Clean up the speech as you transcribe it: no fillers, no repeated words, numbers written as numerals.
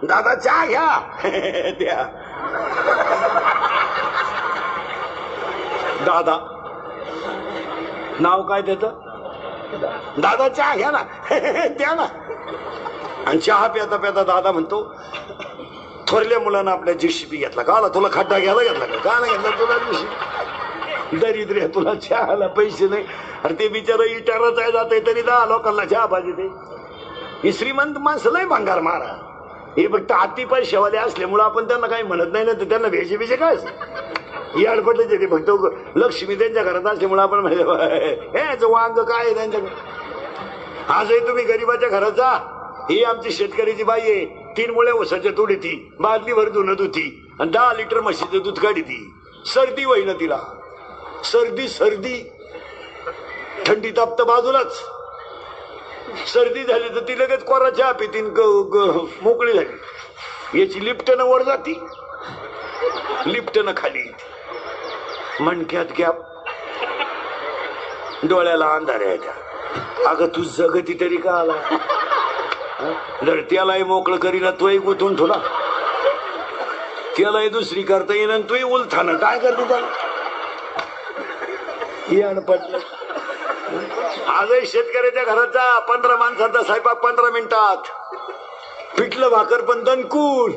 दादा चहा घ्या द्या. दादा नाव काय त्याचं? दादा चहा घ्या ना द्या ना. आणि चहा प्याता प्याता दादा म्हणतो, थोरल्या मुलानं आपल्या JCB घेतला का? तुला खड्डा घ्यायला घेतला का नाही घेतला तुला JCB? दरिद्र तुला चहाला पैसे नाही. अरे ते बिचारा इटारच आहे, जाते तरी 10 लोकांना चहा पाहिजे. ते ही श्रीमंत माणसं लय भंगार मारा. हे फक्त अति पैशावाले असल्यामुळे आपण त्यांना काही म्हणत नाही ना, तर त्यांना भेजे बिजे काय ही अडपटच येते. फक्त लक्ष्मी त्यांच्या घरात असल्यामुळे आपण म्हणजे हे वांग काय आहे त्यांच्याकडे. आजही तुम्ही गरीबाच्या घरात जा, ही आमची शेतकऱ्याची बाई आहे, 3 मुळे ऊसाच्या तोडी ती बादलीभर धुणत होती आणि 10 लिटर म्हशीचं दूध काढी ती. सर्दी होईना तिला, सर्दी थंडी तापत बाजूलाच. सर्दी झाली तर ती लगेच कोरा चहा पिती मोकळी झाली. याची लिफ्टनं वर जाती, लिफ्टनं खाली येते. मणक्यात गॅप, डोळ्याला अंधार यायच्या. अगं तू जगती तरी का आला? जर त्यालाही मोकळं करीना तोही गुंतून थोडा, त्यालाही दुसरी करता येईना तोही उलथाना काय करते त्याला? पडलं. आजही शेतकऱ्याच्या घरात जा, 15 माणसांचा स्वयंपाक 15 मिनिटात, पिठलं भाकर पण दणकून.